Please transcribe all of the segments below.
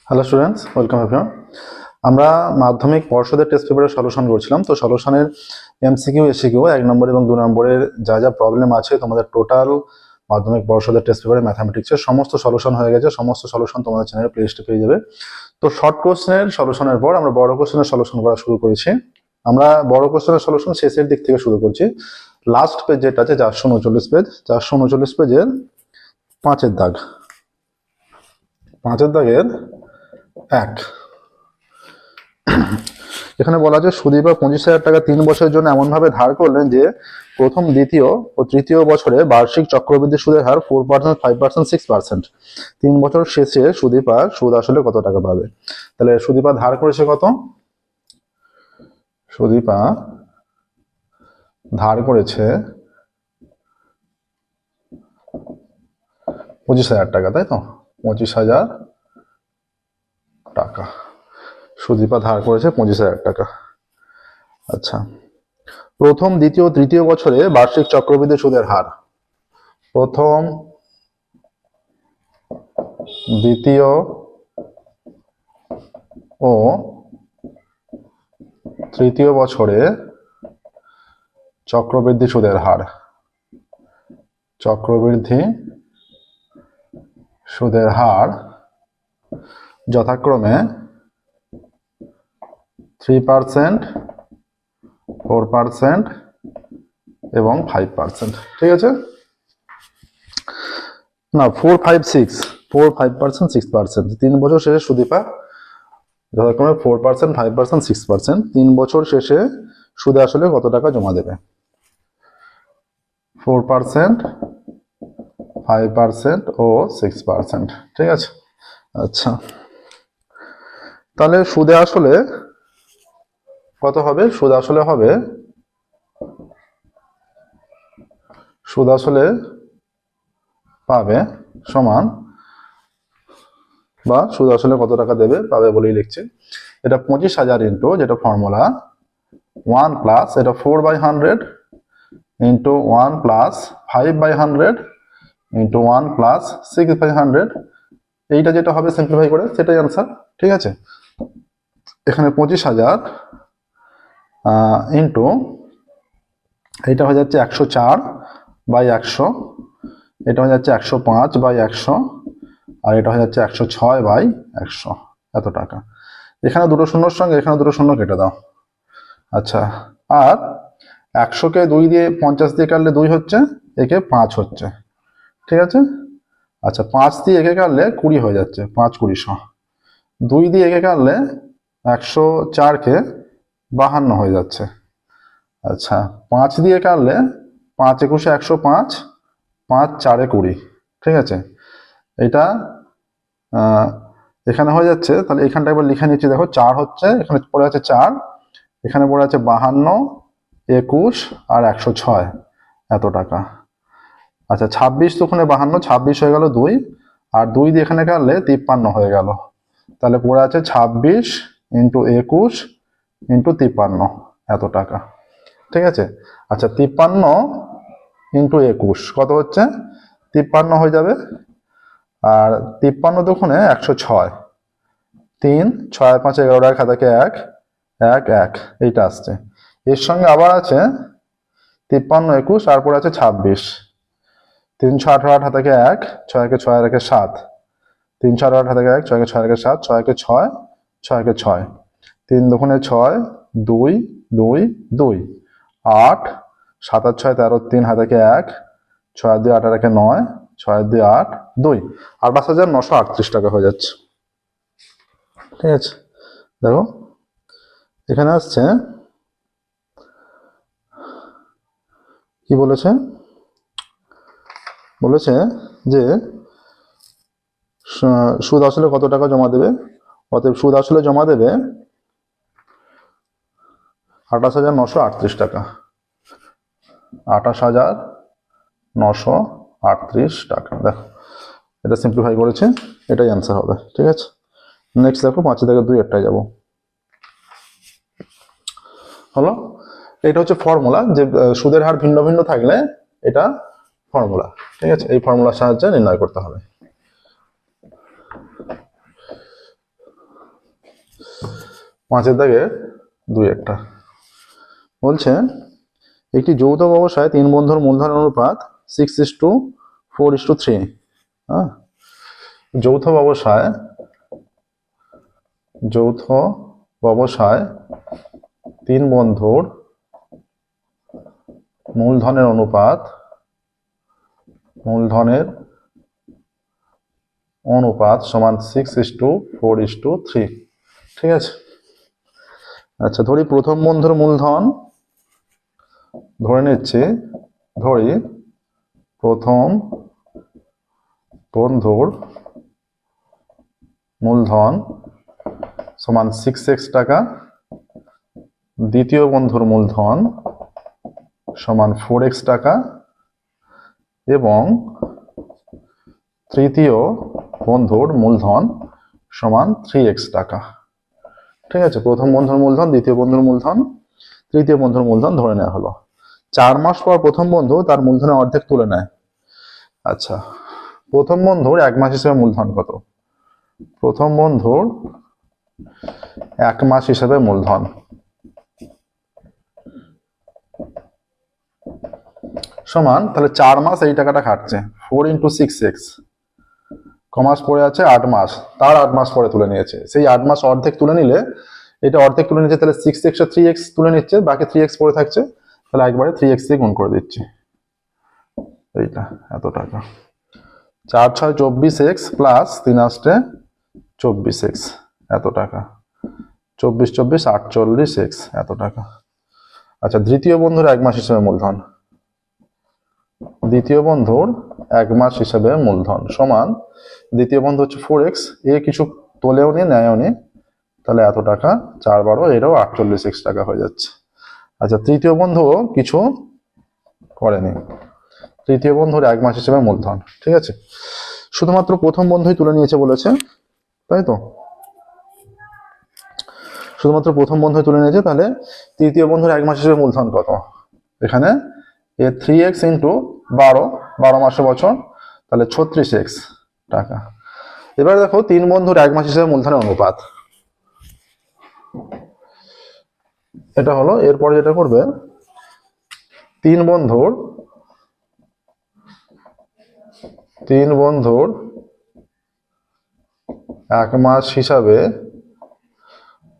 Hello students, welcome everyone. আমরা মাধ্যমিক পর্ষদের টেস্ট পেপারের সলিউশন করছিলাম। তো সলিউশনের এমসিকিউ এসিকিউ 1 নম্বর এবং 2 নম্বরের যা যা প্রবলেম আছে তোমাদের টোটাল মাধ্যমিক পর্ষদের টেস্ট পেপারে ম্যাথামেটিক্সের সমস্ত সলিউশন হয়ে গেছে। সমস্ত সলিউশন তোমাদের চ্যানেলে প্লেলিস্টে পেয়ে যাবে। তো শর্ট কোশ্চেনের সলিউশনের পর আমরা বড় কোশ্চেনের সলিউশন করা শুরু করেছি। আমরা বড় কোশ্চেনের সলিউশন শেষের দিক থেকে শুরু করছি। লাস্ট পেজ যেটা আছে 439 পেজ, 439 পেজের 5-এর দাগ, 5-এর দাগের 1 এখানে বলা আছে সুদীপা 25,000 টাকা 3 বছরের জন্য এমনভাবে ধার করলেন যে প্রথম, দ্বিতীয় ও তৃতীয় বছরে বার্ষিক চক্রবৃদ্ধি সুদের হার 4%, 5%, 6%। 3 বছর শেষে সুদীপা সুদ আসলে কত টাকা পাবে? তাহলে সুদীপা ধার করেছে কত? সুদীপা ধার করেছে 25,000 টাকা, তাই তো? 25,000 টাকা সুদীপা ধার করেছে 25,000 টাকা। আচ্ছা, প্রথম, দ্বিতীয়, তৃতীয় বছরে বার্ষিক চক্রবৃদ্ধি সুদের হার। প্রথম, দ্বিতীয় ও তৃতীয় বছরে চক্রবৃদ্ধি সুদের হার, চক্রবৃদ্ধি সুদের হার যথাক্রমে 3%, 4% এবং 5%। ঠিক আছে না, 4, 5, 6, 4, 5%, 6%। 3 বছর শেষে সুদীপা যথাক্রমে 4%, 5%, 6%। 3 বছর শেষে সুদে আসলে কত টাকা জমা দেবে? 4%, 5% ও 6%। ঠিক আছে। আচ্ছা, তাহলে সুদে আসলে কত হবে? সুদ আসলে হবে, সুদ আসলে পাবে সমান, বা সুদ আসলে কত টাকা দেবে পাবে বলেই লিখছে। এটা 25,000 ইন্টু, যেটা ফর্মুলা 1 প্লাস এটা 4/100 ইন্টু 1 প্লাস 5/100 ইন্টু 1 প্লাস 6/100। এইটা যেটা হবে সিম্পলিফাই করে সেটাই আনসার। ঠিক আছে, এখানে 25,000 ইন্টু এইটা হয়ে যাচ্ছে 104/100, এটা হয়ে যাচ্ছে 105/100, আর এটা হয়ে যাচ্ছে 106/100। এত টাকা। এখানে দুটো শূন্যর সঙ্গে এখানে দুটো শূন্য কেটে দাও। আচ্ছা, আর 100কে 2 দিয়ে 50 দিয়ে কাটলে 2 হচ্ছে, একে 5 হচ্ছে। ঠিক আছে। আচ্ছা, 5 দিয়ে একে কাটলে 20 হয়ে যাচ্ছে, 5 20 100। 2 দিয়ে একে কাটলে 104কে 52 হয়ে যাচ্ছে। আচ্ছা, 5 দিয়ে কাটলে 5 একুশে 105, 5 4 20। ঠিক আছে, এটা এখানে হয়ে যাচ্ছে। তাহলে এখানটা একবার লিখে নিচ্ছি, দেখো 4 হচ্ছে, এখানে পড়ে আছে 4, এখানে পড়ে আছে 52, 21 আর 106, এত টাকা। আচ্ছা, 26 তো ওখানে 52, 26 হয়ে গেল 2, আর 2 দিয়ে এখানে কাটলে 53 হয়ে গেল। তাহলে পড়ে আছে 26 ইন্টু 21 ইন্টু 53, এত টাকা। ঠিক আছে। আচ্ছা, 53 ইন্টু 21 কত হচ্ছে? 53 হয়ে যাবে, আর 53 দুগুণে 106, 3 6 5 11 খাতাকে 1 1 1, এইটা আসছে। এর সঙ্গে আবার আছে 53 21, তারপর আছে 26, 3 6 18 হাতাকে 1, 6 কে 6 রেখে 7, 3 6 18 হাতাকে 1, 6 কে 6 রেখে 7, 6 কে 6, 6 কে 6, 3 দুগুণে 6, 2 2 2, 8 7 আর 6 13, 3 হাতাকে 1, 6 2 8 রেখে 9, 6 2 8 2, 28,938 টাকা হয়ে যাচ্ছে। ঠিক আছে, দেখো এখানে আসছে কি বলেছে, বলেছে যে সুদ আসলে কত টাকা জমা দেবে। অতএব সুদ আসলে জমা দেবে 28,938 টাকা, 28,938 টাকা। দেখো এটা সিম্পলিফাই করেছে, এটাই অ্যান্সার হবে। ঠিক আছে, নেক্সট দেখো 5 থেকে 2 একটাই যাবো। হলো, এটা হচ্ছে ফর্মুলা, যে সুদের হার ভিন্ন ভিন্ন থাকলে এটা ফর্মুলা। ঠিক আছে, এই ফর্মুলার সাহায্যে নির্ণয় করতে হবে। 5-এর দাগে 2 একটা বলছে একটি যৌথ ব্যবসায় 3 বন্ধুর মূলধনের অনুপাত 6:4:3। হ্যাঁ, যৌথ ব্যবসায় 3 বন্ধুর মূলধনের অনুপাত সমান 6:4:3। ঠিক আছে। আচ্ছা, ধরি প্রথম বন্ধুর মূলধন প্রথম বন্ধুর মূলধন সমান 6x টাকা, দ্বিতীয় বন্ধুর মূলধন সমান 4x টাকা এবং তৃতীয় বন্ধুর মূলধন সমান 3x টাকা। ঠিক আছে, প্রথম বন্ধুর মূলধন, দ্বিতীয় বন্ধুর মূলধন, তৃতীয় বন্ধুর মূলধন ধরে নেওয়া হলো। 4 মাস পর প্রথম বন্ধু তার মূলধনের অর্ধেক তুলে নেয়। আচ্ছা, প্রথম বন্ধুর 1 মাস হিসেবে মূলধন কত? প্রথম বন্ধুর 1 মাস হিসেবে মূলধন সমান, তাহলে 4 মাস এই টাকাটা খাটছে, 4 × 6x, কমাস পড়ে আছে 8 মাস, তার 8 মাস পরে তুলে নিয়েছে। সেই 8 মাস অর্ধেক তুলে নিলে, এটা অর্ধেক তুলে নিচ্ছে, তাহলে 6x আর 3x তুলে নিচ্ছে, বাকি 3x পড়ে থাকছে, তাহলে একবারে 3x দিয়ে গুণ করে দিচ্ছি। এইটা এত টাকা, 4 × 6 = 24x প্লাস 3 × 8 = 24x, এত টাকা, 24 × 24 = 48x, এত টাকা। আচ্ছা, দ্বিতীয় বন্ধুর 1 মাস হিসেবে মূলধন, দ্বিতীয় বন্ধুর 1 মাস হিসেবে মূলধন সমান, দ্বিতীয় বন্ধু হচ্ছে 4x, এ কিছু তোলেও নি নেয়ও নি, তাহলে এত টাকা, 4 × 12 এটাও 48x টাকা হয়ে যাচ্ছে। আচ্ছা, তৃতীয় বন্ধু কিছু করেনি, তৃতীয় বন্ধুর 1 মাস হিসেবে মূলধন। ঠিক আছে, শুধুমাত্র প্রথম বন্ধুই তুলে নিয়েছে বলেছে, তাই তো, শুধুমাত্র প্রথম বন্ধুই তুলে নিয়েছে, তাহলে তৃতীয় বন্ধুর 1 মাস হিসেবে মূলধন কত? এখানে 3x × 12 মাসে বছর, তাহলে 36x টাকা। এবার দেখো 3 বন্ধুর 1 মাস হিসেবে মূলধনের অনুপাত, এটা হলো। এরপরে যেটা করবে, 3 বন্ধুর 1 মাস হিসাবে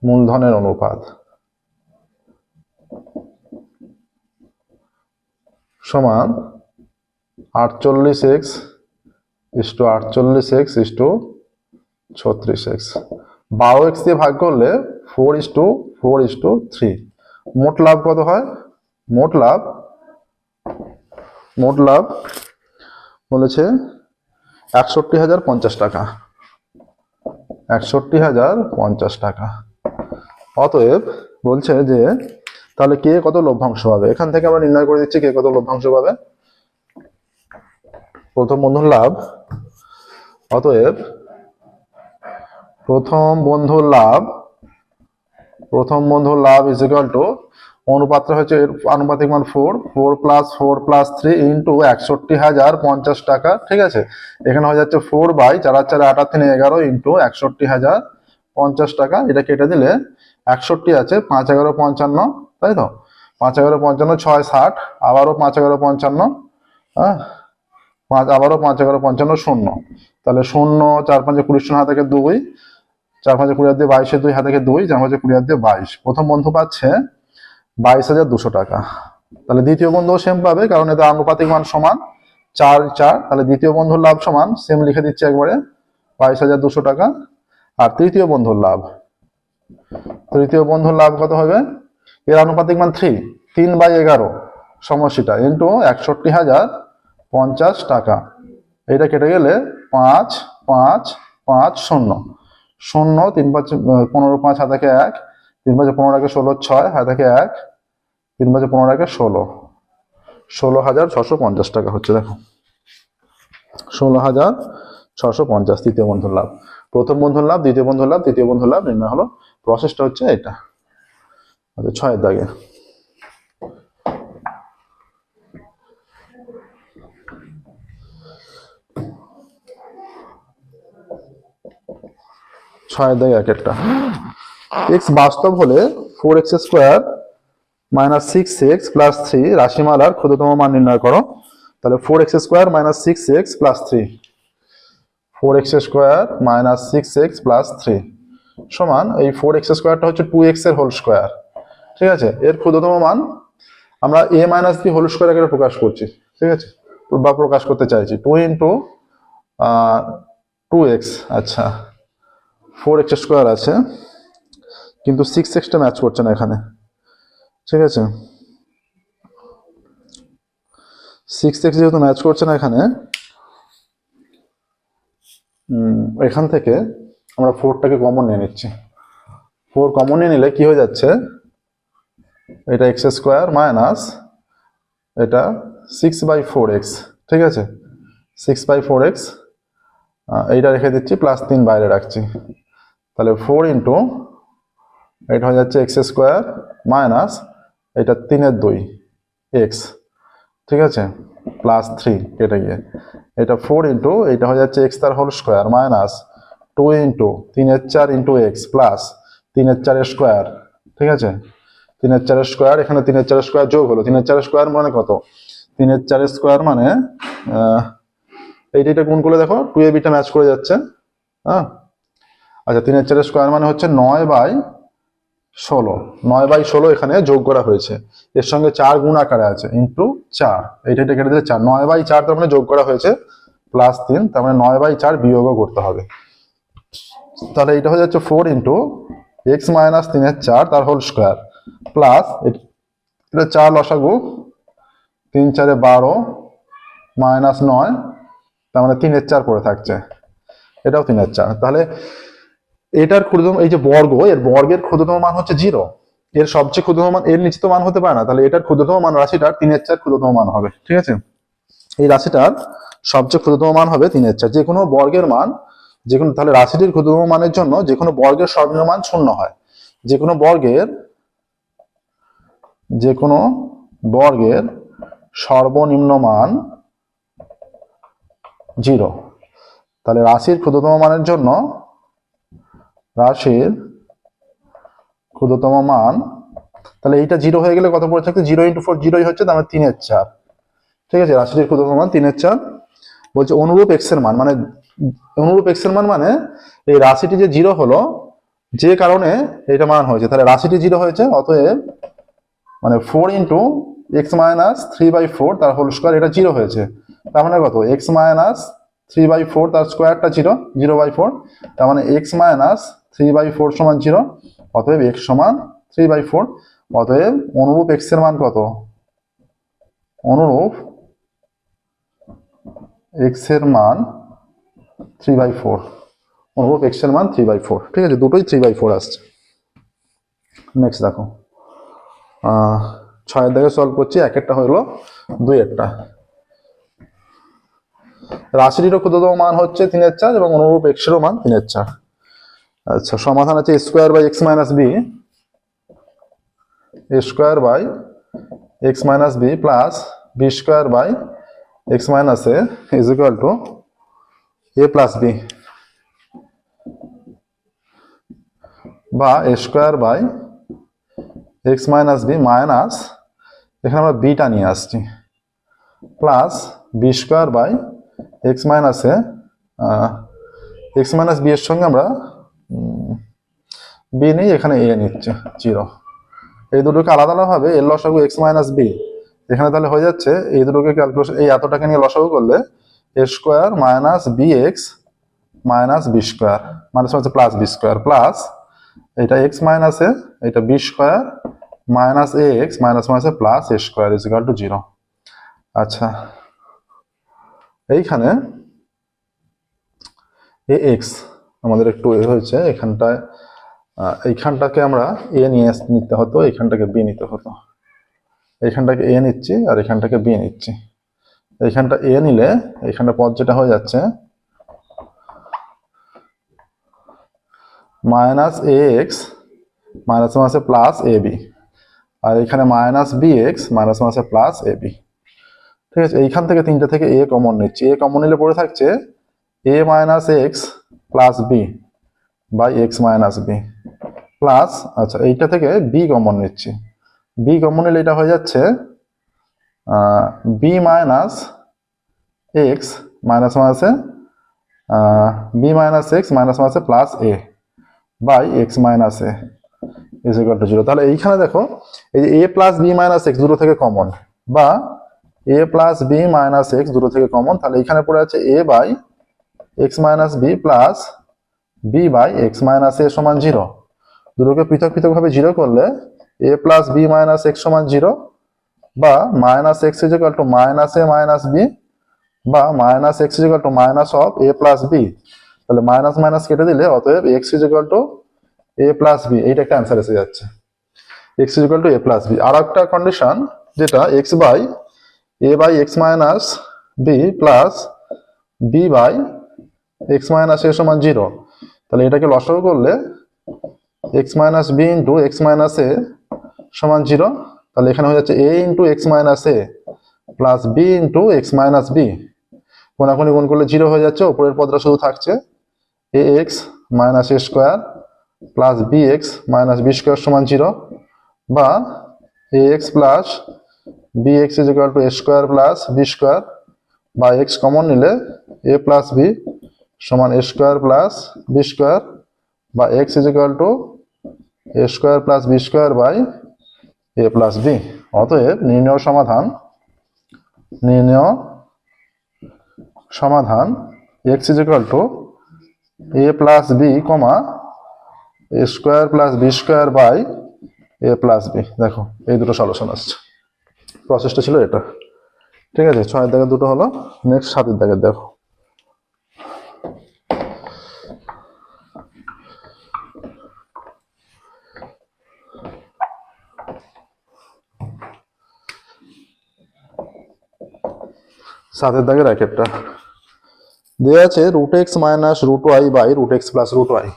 মূলধনের অনুপাত সমান 48x = 36x = 36x। 12x দিয়ে ভাগ করলে 4:4:3। মোট লাভ কত হয়? মোট লাভ বলেছে 61,050 টাকা, 61,050 টাকা। অতএব বলছে যে তাহলে কে কত লভ্যাংশ পাবে, এখান থেকে আমরা নির্ণয় করে দিচ্ছি কে কত লভ্যাংশ পাবে। প্রথম বন্ধুর লাভ, অতএব প্রথম বন্ধুর লাভ ইজ ইকুয়াল টু, অনুপাতটা হচ্ছে আনুপাতিক মান 4 + 4 + 3 × 61,050 টাকা। ঠিক আছে, এখানে হয়ে যাচ্ছে 4/4 × 4 = 8 × 3 = 11 × 61,050 টাকা। এটা কেটে দিলে 61 আছে, 5 × 11 = 55, তাই তো, 5 × 11 = 55, 6 × 60, আবারও 5 × 11 = 55, হ্যাঁ, আবারও 5 × 11 = 55, 0, তাহলে 0, 4 × 5 = 20, হাতে 2, 4 × 5 = 20, 22, 2 হাতে 2, 4 × 5 = 20, 22। প্রথম বন্ধু পাচ্ছে 22,200 টাকা। তাহলে দ্বিতীয় বন্ধুও সেম পাবে, কারণ এদের আনুপাতিক মান সমান 4 4, তাহলে দ্বিতীয় বন্ধুর লাভ সমান, সেম লিখে দিচ্ছে একবারে, 22,200 টাকা। আর তৃতীয় বন্ধুর লাভ কত হবে? এর আনুপাতিক মান 3/11 সমষ্টিটা ইন্টু 61,050 টাকা। এটা কেটে গেলে 5 5 5 0 0, 3 5 15, 5 হাতে 1, 3 5 15 16, 6 হাতে 1, 3 5 15 16, 16,650 টাকা হচ্ছে। দেখো 16,650 তৃতীয় বন্ধুর লাভ। প্রথম বন্ধুর লাভ, দ্বিতীয় বন্ধুর লাভ, তৃতীয় বন্ধুর লাভ নির্ণয় হলো। প্রসেসটা হচ্ছে এটা। আচ্ছা, 6 দাগে এক একটা এক্স বাস্তব হলে 4x² - 6x + 3 রাশিমালার ক্ষুদ্রতম মান নির্ণয় করো। তাহলে 4x² - 6x + 3, 4x² - 6x + 3 সমান এই 4x² হচ্ছে 2x এর হোল স্কোয়ার। ঠিক আছে, এর ক্ষুদ্রতম মান আমরা a - b হোল স্কোয়ার আকারে প্রকাশ করছি। ঠিক আছে, বা প্রকাশ করতে চাইছি 2 × 2x। আচ্ছা, 4x² আছে কিন্তু 6x টা ম্যাচ করছে না এখানে। ঠিক আছে, 6x যেহেতু ম্যাচ করছে না এখানে, এখান থেকে আমরা 4টাকে কমন নিয়ে নিচ্ছি। 4 কমন নিয়ে নিলে কি হয়ে যাচ্ছে, এটা x² মাইনাস এটা 6/4x। ঠিক আছে, 6/4x এইটা রেখে দিচ্ছি, +3 বাইরে রাখছি। তাহলে 4 × এটা হয়ে যাচ্ছে x² মাইনাস এটা 3/2 x। ঠিক আছে, +3 কেটে গিয়ে এটা 4 × এটা হয়ে যাচ্ছে x তার whole square minus 2 × 3/4 × x plus 3/4 square. ঠিক আছে, 3/4 স্কোয়ার, এখানে 3/4 স্কোয়ার যোগ হলো। 3/4 স্কোয়ার মানে কত, 3/4 স্কোয়ার মানে এইটা গুণ করলে দেখো 2ab টা ম্যাচ করে যাচ্ছে। হ্যাঁ, আচ্ছা 3/4 স্কোয়ার মানে হচ্ছে 9/16। 9/16 এখানে যোগ করা হয়েছে, এর সঙ্গে 4 গুণ আকারে আছে ইন্টু 4, এইটা কেটে দিলে 4। 9/4 তার মানে যোগ করা হয়েছে +3, তার মানে 9/4 বিয়োগও করতে হবে। তাহলে এটা হয়ে যাচ্ছে 4 × x - 3/4 তার হোল স্কোয়ার প্লাস এটা 4 লসাগু 3 × 4 = 12 -9, তার মানে 3/4 পড়ে থাকছে, এটাও 3/4। তাহলে এটার ক্ষুদ্রতম, এই যে বর্গ, এর বর্গের ক্ষুদ্রতম মান হচ্ছে 0, এর সবচেয়ে ক্ষুদ্রতম মান এর নিচে তো মান হতে পারে না। তাহলে এটার ক্ষুদ্রতম মান রাশিটার 3/4 ক্ষুদ্রতম মান হবে। ঠিক আছে, এই রাশিটার সবচেয়ে ক্ষুদ্রতম মান হবে 3/4। যে কোনো বর্গের মান, যে কোনো, তাহলে রাশিটির ক্ষুদ্রতম মানের জন্য যে কোনো বর্গের সর্বনিম্ন মান 0 হয়। যে কোনো বর্গের সর্বনিম্ন মান 0। তাহলে রাশির ক্ষুদ্রতম মানের জন্য তাহলে এইটা 0 হয়ে গেলে কত পড়ে থাকছে, 0 × 4 0ই হচ্ছে, তার মানে 3/4। ঠিক আছে, রাশিটির ক্ষুদ্রতম মান 3/4। বলছে অনুরূপ x এর মান, মানে অনুরূপ x এর মান মানে এই রাশিটি যে 0 হলো যে কারণে এটা মান হয়েছে, তাহলে রাশিটি 0 হয়েছে, অতএব মানে 4 × x - 3/4 তার হোল স্কোয়ার, এটা 0 হয়েছে। তার মানে কত, x - 3/4 তার স্কোয়ারটা 0, 0/4, তার মানে x - 3/4 = 0, অতএব x = 3/4। অতএব অনুরূপ x এর মান কত, অনুরূপ x এর মান 3/4, অনুরূপ x এর মান 3/4। ঠিক আছে, দুটোই 3/4 আসছে। নেক্সট দেখো, 6 দাগে সলভ করছি, একটা হলো 2-এরটা। রাশিটিরও ক্ষুদ্রতম মান হচ্ছে 3/4 এবং অনুরূপ x এরও মান 3/4। আচ্ছা, সমাধান আছে a² / x - b, a² / x - b plus b² / x - a is equal to a plus b, বা a² / x - b মাইনাস, এখানে আমরা বিটা নিয়ে আসছি, plus b² / x - a, x - b এর সঙ্গে আমরা b নেই, এখানে a নিচ্ছে 0। এই দুটোকে আলাদা আলাদাভাবে এর লসাগু x - b, এখানে তাহলে হয়ে যাচ্ছে এই দুটোকে ক্যালকুলেশন, এই এতটাকে নিয়ে লসাগু করলে a² - bx - b² মানে হচ্ছে প্লাস b² প্লাস এটা x - a, এটা b² - ax minus plus a² is equal to 0। আচ্ছা, এইখানে ax আমাদের একটু হয়েছে, এইখানটাকে আমরা a নিয়ে নিতে হতো, এইখানটাকে b নিতে হতো। এইখানটাকে a নিচ্ছি আর এখানটাকে b নিচ্ছি। এইখানটা a নিলে এইখানটা পদ যেটা হয়ে যাচ্ছে -ax মাইনাস প্লাস ab, আর এখানে -bx মাইনাস প্লাস ab। ঠিক আছে, এইখান থেকে তিনটা থেকে a কমন নিচ্ছি, a কমন নিলে পড়ে থাকছে a - x plus b by x - b। Plus, আচ্ছা এইটা থেকে বি কমন নিচ্ছি, বি কমন নিলে এটা হয়ে যাচ্ছে বি মাইনাস এক্স মাইনাস মাইনাসে বি মাইনাস এক্স মাইনাস মাইনাসে plus A by x minus A is equal to 0। তাহলে এইখানে দেখো এই যে A plus B minus x দুটো থেকে কমন, বা A plus B minus x দুটো থেকে কমন, তাহলে এইখানে পড়ে আছে a by x minus B plus b by x minus a সমান 0। দুটোকে পৃথক পৃথকভাবে 0 করলে a plus B minus x সমান 0, বা minus x is equal to minus a minus b, বা minus x is equal to minus of a plus b. তাহলে minus minus কেটে দিলে অতএব x is equal to a plus b, এইটা একটা answer এসে যাচ্ছে, x is equal to a plus b. আর একটা কন্ডিশন যেটা x by a by x minus B plus b by x minus a সমান 0। তাহলে এটাকে লসাগু করলে x minus b into x minus a সমান 0। তাহলে এখানে হয়ে যাচ্ছে a into x minus A plus b into x minus b, কোনাকুনি গুণ করলে 0 হয়ে যাচ্ছে, উপরের পদটা শুধু থাকছে a x minus a square plus b x minus b square সমান 0, বা a x plus b x is equal to a square plus B square, বা এক্স কমন নিলে এ প্লাস বি সমান a square plus B square, বা x is equal to a square plus B square by A plus b. অতএব নির্ণয় সমাধান x is equal to a plus b comma A square plus B square by A plus B. দেখো এই দুটো solution আসছে, প্রসেসটা ছিল এটা। ঠিক আছে, 6 দাগের দুটো হলো, নেক্সট 7 দাগের দেখো। সাতের দাগের এক একটা দেওয়া আছে root x minus root y by root x plus root y,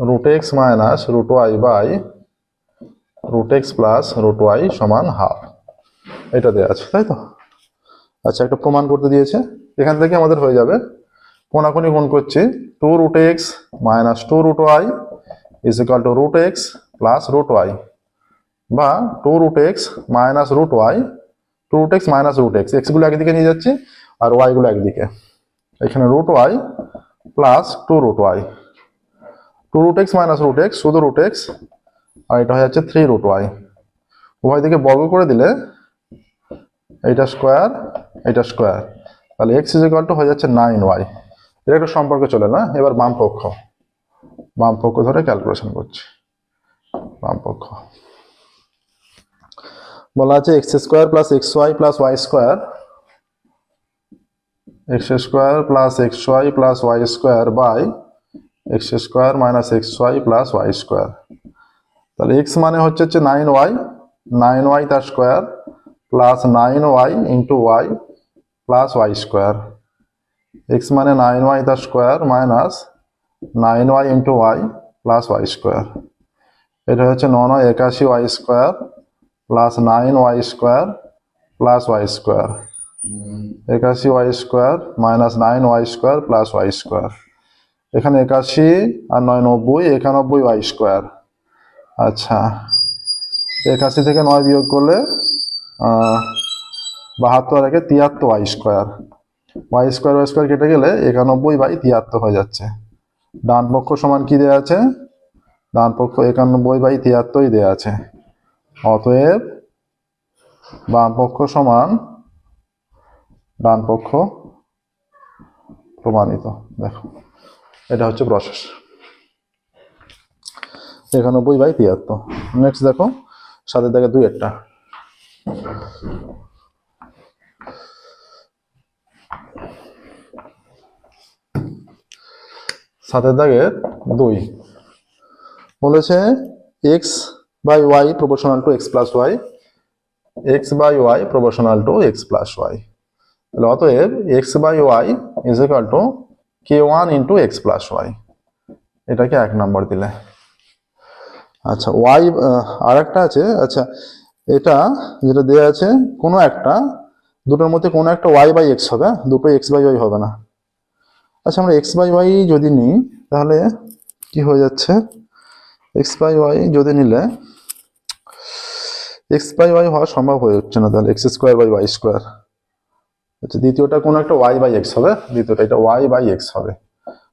root x minus root y by root x plus root y সমান হাফ, এটা দেওয়া আছে তাই তো। আচ্ছা, একটা প্রমাণ করতে দিয়েছে, এখান থেকে আমাদের হয়ে যাবে কোনাকুনি গুণ করছি 2 root x minus 2 root y is equal to root x plus root y, বা 2 root x minus root y, 2 root x minus root x, x গুলো একদিকে নিয়ে যাচ্ছি আর ওয়াই গুলো একদিকে, এখানে root y plus 2 root y, 2 root x minus root x শুধু রুট এক্স, আর এটা হয়ে যাচ্ছে 3 রুট ওয়াই। উভয় দিকে বর্গ করে দিলে এইটা স্কোয়ার এটা স্কোয়ার, তাহলে এক্স ইজ ইকুয়াল টু হয়ে যাচ্ছে 9y। এটা একটা সম্পর্ক চলে না। এবার বাম পক্ষ ধরে ক্যালকুলেশন করছি। বাম পক্ষ বলা আছে x square plus x y plus y square, x square plus x y plus y square by x square minus x y plus y square. তাহলে এক্স মানে হচ্ছে 9y, 9y তার square plus 9y into y plus y square, x মানে 9y তার square minus 9y into y plus y square, এটা হচ্ছে 9 81 y square plus 9y square plus y square, 81 y square minus 9y square plus y square, এখানে 81 আর 9 90, 91 Y square. আচ্ছা, 81 থেকে 9 বিয়োগ করলে 72 রেখে 73 ওয়াই স্কোয়ার, ওয়াই স্কোয়ার কেটে গেলে 91/73 হয়ে যাচ্ছে। ডান পক্ষ সমান কি দেওয়া আছে? ডান পক্ষ 91/73 দেওয়া আছে। অতএব বাম পক্ষ সমান ডান পক্ষ প্রমাণিত। দেখো এটা হচ্ছে প্রসেস 91/73। নেক্সট দেখো 7 থেকে 2 একটা। সাতের দাগের 2 বলেছে x by y proportional to x plus y, x by y proportional to x plus y. তাহলে অতএব x by y is equal to k1 into x plus y, এটাকে 1 নম্বর দিলে। আচ্ছা, ওয়াই আর একটা আছে। আচ্ছা, এটা যেটা দেওয়া আছে কোনো একটা দুটোর মধ্যে কোনো একটা ওয়াই বাই এক্স হবে, দুটো এক্স বাই ওয়াই হবে না। আচ্ছা, আমরা এক্স বাই ওয়াই যদি নিই তাহলে কি হয়ে যাচ্ছে, এক্স বাই ওয়াই যদি নিলে এক্স বাই ওয়াই হওয়া সম্ভব হয়ে হচ্ছে না, তাহলে x square by y square. আচ্ছা, দ্বিতীয়টা কোনো একটা ওয়াই বাই এক্স হবে, দ্বিতীয়টা এটা ওয়াই বাই এক্স হবে,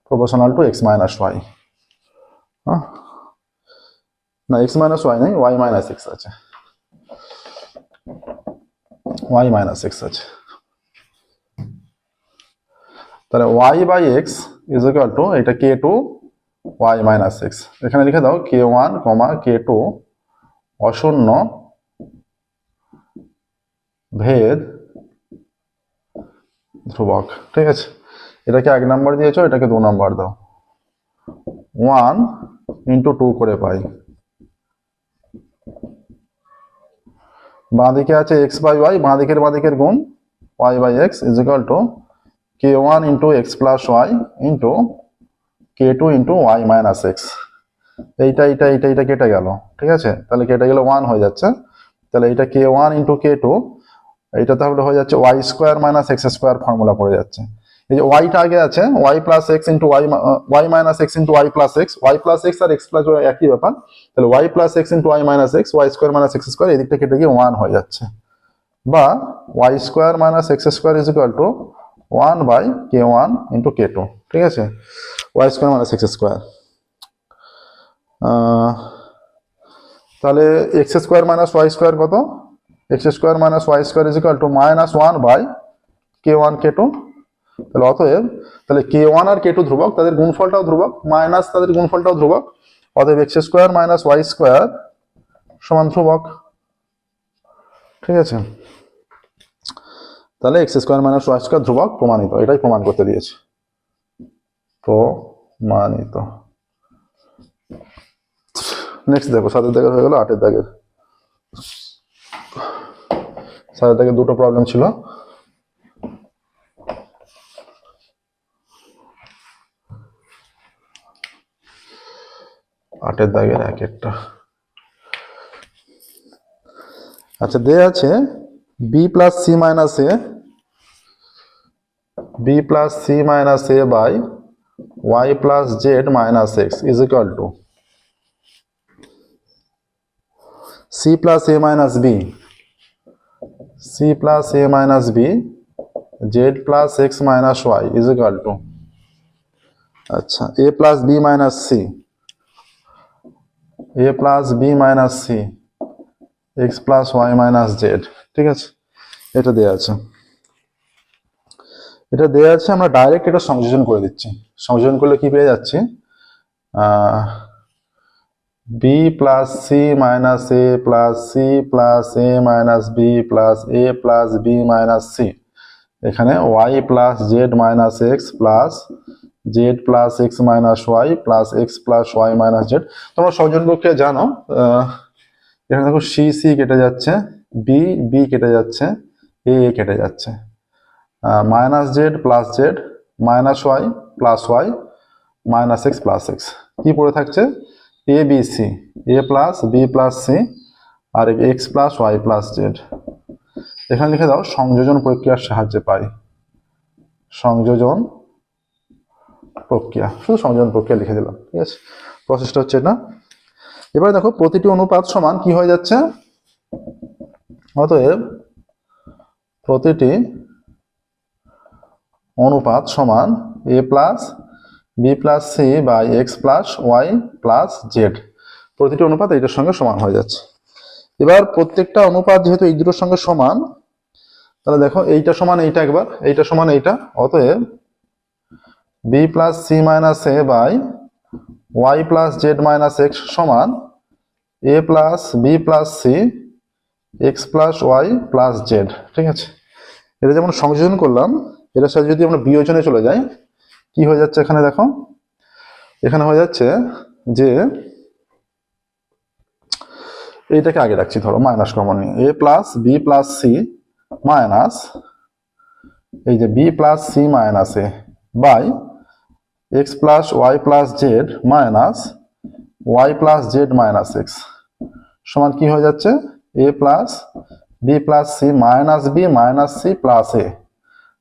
proportional to x minus y. না, এক্স মাইনাস ওয়াই নেই, ওয়াই মাইনাস এক্স আছে, ওয়াই মাইনাস এক্স আছে। তাহলে y by x is equal to এটা k two y minus x. এখানে লিখে দাও কে ওয়ান কমা কে টু অশূন্য ভেদ ধ্রুবক। ঠিক আছে, এটাকে 1 নাম্বার দিয়েছো, এটাকে 2 নাম্বার দাও। 1 ইন্টু 2 করে পাই। বাঁ দিকে আছে এক্স বাই ওয়াই, বাঁ দিকের গুণ y by x is equal to k one into x plus y into k two into y minus x. এইটা কেটে গেল। ঠিক আছে, তাহলে কেটে গেলে 1 হয়ে যাচ্ছে। তাহলে এটা k one into k two, এইটা তাহলে হয়ে যাচ্ছে y square minus x square formula পড়ে যাচ্ছে। এই যে ওয়াইটা আগে আছে, y plus x into y minus x into y plus x, y plus x আর এক্স প্লাস ওয়াই একই ব্যাপার। তাহলে y plus x into y minus x, y square minus x square, এদিকটা কেটে গিয়ে 1 হয়ে যাচ্ছে। বা y square minus x square is equal to 1 by k one into k two. ঠিক আছে, y square minus x square. তাহলে x square minus y square কত? X square minus y square is equal to minus 1 by k one k two. তাহলে অতএব তাহলে কে one আর কে two ধ্রুবক, তাদের গুণফলটাও ধ্রুবক, মাইনাস তাদের গুণফলটাও ধ্রুবক। অতএব x square minus y square সমান ধ্রুবক। ঠিক আছে, তাহলে x square minus y square ধ্রুবক প্রমাণিত। এটাই প্রমাণ করতে দিয়েছে, প্রমাণিত। নেক্সট দেখো, 7 দাগের হয়ে গেল, 8 দাগের। 7 দাগের দুটো প্রবলেম ছিল। আটের দাগের এক একটা। আচ্ছা, দেয়া আছে b plus C minus a, b plus C minus a by y plus z minus x is equal to c plus A minus b, c plus A minus b z plus x minus y is equal to, আচ্ছা, a plus B minus c, a plus B minus c x plus y minus z. ঠিক আছে, এটা দেয়া আছে, এটা দেয়া আছে। আমরা ডাইরেক্ট এটা সংযোজন করে দিচ্ছি। সংযোজন করলে কি পেয়ে যাচ্ছি? B plus C minus A plus C plus A minus B plus A plus B minus C, এখানে y plus z minus x plus z plus x minus y plus x plus y minus z. তোমরা সংযোজন প্রক্রিয়া জানো। এখানে দেখো C C কেটে যাচ্ছে, B B কেটে যাচ্ছে, এ এ কেটে যাচ্ছে, minus z plus z minus y plus y minus x plus x. কি পড়ে থাকছে? A b c, a plus b plus c আর x plus y plus z. এখানে লিখে দাও সংযোজন প্রক্রিয়ার সাহায্যে পাই। সংযোজন প্রক্রিয়া, শুধু সংযোজন প্রক্রিয়া লিখে দিলাম। ঠিক আছে, প্রসেসটা হচ্ছে এটা। এবার দেখো প্রতিটি অনুপাত সমান কি হয়ে যাচ্ছে? অতএব প্রতিটি অনুপাত সমান a plus b plus c by x plus y plus z. প্রতিটি অনুপাত এইটার সঙ্গে সমান হয়ে যাচ্ছে। এবার প্রত্যেকটা অনুপাত যেহেতু এই দুটোর সঙ্গে সমান, তাহলে দেখো এইটা সমান এইটা, একবার এইটা সমান এইটা। অতএব b plus C minus a by y plus z minus x সমান a plus b plus c x plus y plus z. ঠিক আছে, এটা যেমন সংযোজন করলাম, এটার সাথে যদি আমরা বিয়োজনে চলে যাই, কি হয়ে যাচ্ছে? এখানে দেখো, এখানে হয়ে যাচ্ছে যে এইটাকে আগে রাখছি, ধরো মাইনাস কমন নিয়ে, a plus b plus C minus এই যে b plus C minus a by x plus y plus z minus y plus z minus x সমান কি হয়ে যাচ্ছে? A plus b plus C minus b minus c plus a,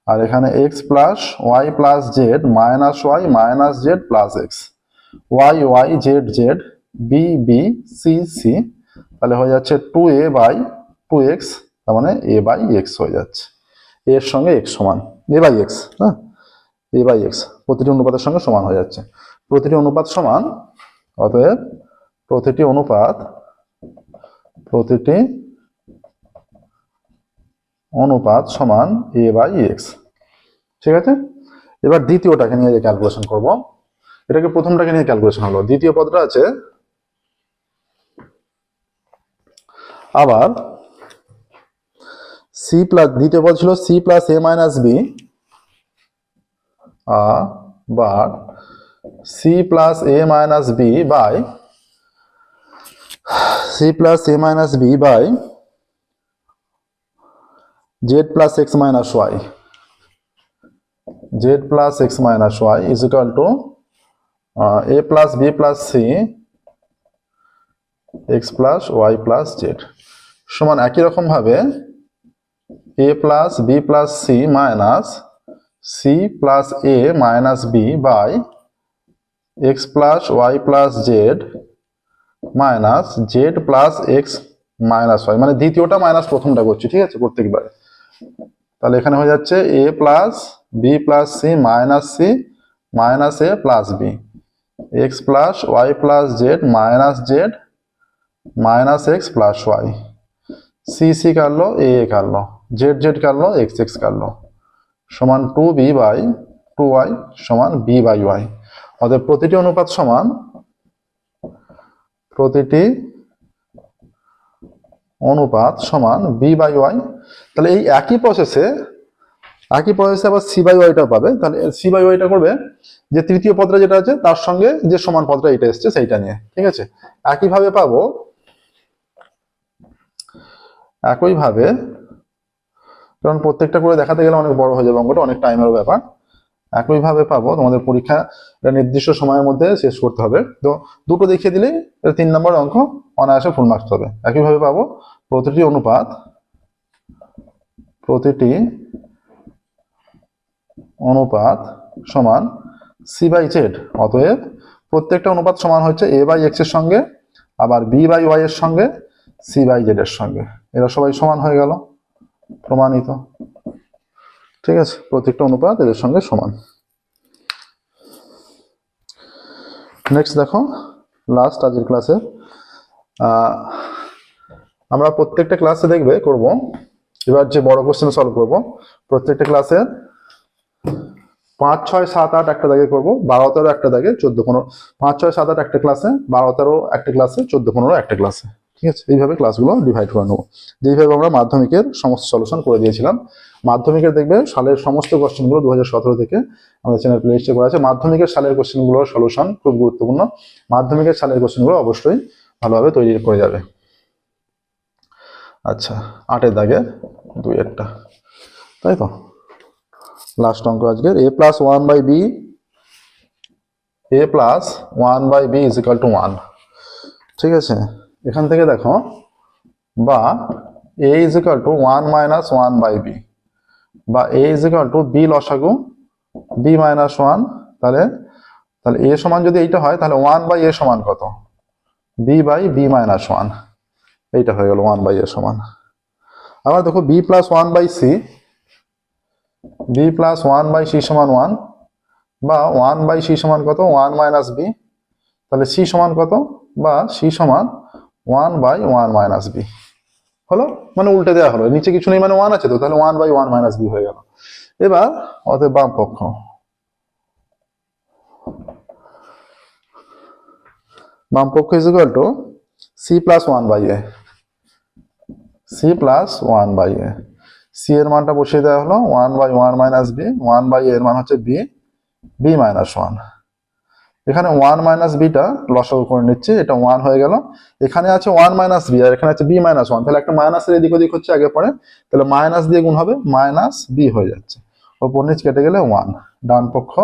আর এখানে x plus y plus z minus y minus z plus x, y y z z b b c c, তাহলে হয়ে যাচ্ছে 2a by 2x, তার মানে a by x হয়ে যাচ্ছে। a এর সঙ্গে x সমান a বাই x, হ্যাঁ, a বাই x প্রতিটি অনুপাতের সঙ্গে সমান হয়ে যাচ্ছে। প্রতিটি অনুপাত সমান, অতএব প্রতিটি অনুপাত সমান a বাই x। ঠিক আছে, এবার দ্বিতীয়টাকে নিয়ে যে ক্যালকুলেশন করব, এটাকে প্রথমটাকে নিয়ে ক্যালকুলেশন হলো, দ্বিতীয় পদটা আছে আবার সি প্লাস, দ্বিতীয় পদ ছিল সি প্লাস এ মাইনাস বি, আবার C plus A minus B by z plus x minus y, z plus x minus y is equal to a plus b plus c x plus y plus z সমান একই রকম ভাবে a plus b plus c minus c plus a minus b by x plus y plus z minus z plus x minus y, মানে দ্বিতীয়টা minus প্রথমটা করছি, ঠিক আছে, প্রত্যেকবার। তাহলে এখানে হয়ে যাচ্ছে a plus b plus c minus a plus b x plus y plus z minus x plus y, c c कर लो, a कर लो, z कर लो, x कर लो, সমান 2b by 2y সমান b by y। অতএব প্রতিটি অনুপাত সমান b by y। তাহলে এই একই প্রসেসে আবার সি বাই ওয়াইটা পাবে। তাহলে সি বাই ওয়াইটা করবে যে তৃতীয় পদটা যেটা আছে তার সঙ্গে যে সমান পদটা এটা এসছে সেইটা নিয়ে, ঠিক আছে। একইভাবে কারণ প্রত্যেকটা করে দেখাতে গেলে অনেক বড় হয়ে যাবে অঙ্কটা, অনেক টাইমের ব্যাপার। একইভাবে পাবো, তোমাদের পরীক্ষা নির্দিষ্ট সময়ের মধ্যে শেষ করতে হবে, তো দুটো দেখিয়ে দিলে 3 নম্বর অঙ্ক অনায়াসে ফুল মার্কস হবে। একইভাবে পাবো প্রতিটি অনুপাত সমান সি বাই জেড। অতএব প্রত্যেকটা অনুপাত সমান হচ্ছে এ বাই এক্স এর সঙ্গে, আবার বি বাই ওয়াই এর সঙ্গে, সি বাই জেড এর সঙ্গে, এরা সবাই সমান হয়ে গেল, প্রমাণিত। ঠিক আছে, প্রত্যেকটা অনুপাত এদের সঙ্গে সমান। নেক্সট দেখো, লাস্ট আজকের ক্লাসে আমরা প্রত্যেকটা ক্লাসে করব এবার যে বড় কোশ্চেন সলভ করব। প্রত্যেকটা ক্লাসে 5, 6, 7, 8 একটা দাগে করবো, 12, 13 একটা দাগে, 14, 15, 5, 6, 7, 8 একটা ক্লাসে, 12, 13 একটা ক্লাসে, 14, 15 একটা ক্লাসে। ঠিক আছে, এইভাবে ক্লাসগুলো ডিভাইড করে নেবো, যেইভাবে আমরা মাধ্যমিকের সমস্ত সলিউশন করে দিয়েছিলাম। মাধ্যমিকের দেখবে সালের সমস্ত কোশ্চেনগুলো 2017 থেকে আমাদের চ্যানেল প্লেলিস্টে করা আছে। মাধ্যমিকের সালের কোশ্চেনগুলোর সলিউশন খুব গুরুত্বপূর্ণ, মাধ্যমিকের সালের কোশ্চেনগুলো অবশ্যই ভালোভাবে তৈরি করে যাবে। আচ্ছা, 8 দাগে 2 একটা, তাই তো। লাস্ট অঙ্ক আজকের, a plus 1 by b is equal to 1। ঠিক আছে, এখান থেকে দেখো, বা a is equal to 1 minus 1 by b, বা a is equal to b লসাগু b minus 1। তাহলে a সমান যদি এইটা হয়, তাহলে 1 by a সমান কত? b by b minus 1, এইটা হয়ে গেল 1 by a সমান। আবার দেখো b plus 1 by c, b plus 1 by c সমান 1, বা 1 by c সমান কত? 1 minus b। তাহলে c সমান কত? বা c সমান 1 by 1 minus b হলো, মানে উল্টে দেওয়া হলো, নিচে কিছু নেই মানে 1 আছে তো, তাহলে 1 by 1 minus b হয়ে গেল। এবার অতএব বাম পক্ষ is equal to c plus 1 by a, c plus 1 by a। c এর মানটা বসিয়ে দেওয়া হলো 1 by 1 minus b, 1 by a এর মান হচ্ছে b minus 1। এখানে 1 minus b টা লসাগু করে নিচ্ছি, এটা 1 হয়ে গেল। এখানে আছে 1 minus b আর এখানে আছে b minus 1, তাহলে একটা মাইনাসের এদিক ওদিক হচ্ছে আগে পরে, তাহলে মাইনাস দিয়ে গুণ হবে, মাইনাস b হয়ে যাচ্ছে, ওপর নিচ কেটে গেলে 1। ডান পক্ষ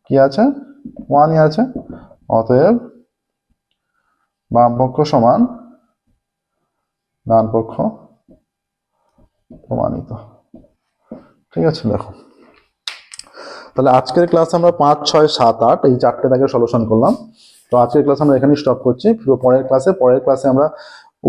কি আছে? 1ই আছে। অতএব বাম পক্ষ সমান ডান পক্ষ, প্রমাণিত। ঠিক আছে, দেখো তাহলে আজকের ক্লাসে আমরা 5, 6, 7, 8 এই 4টে দাগের সলিউশন করলাম। তো আজকের ক্লাস আমরা এখানেই স্টপ করছি। পরের ক্লাসে আমরা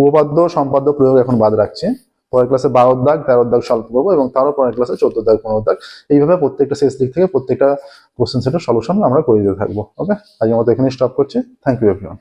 উপপাদ্য সম্পাদ্য প্রয়োগ এখন বাদ রাখছি। পরের ক্লাসে 12 দাগ 13 দাগ সলভ করবো এবং তারও পরের ক্লাসে 14 দাগ 15 দাগ, এইভাবে প্রত্যেকটা শেষ দিক থেকে প্রত্যেকটা কোশ্চেন সেটের সলিউশন আমরা করে দিতে থাকবো। ওকে, আজকের মতো এখানেই স্টপ করছি। Thank you everyone.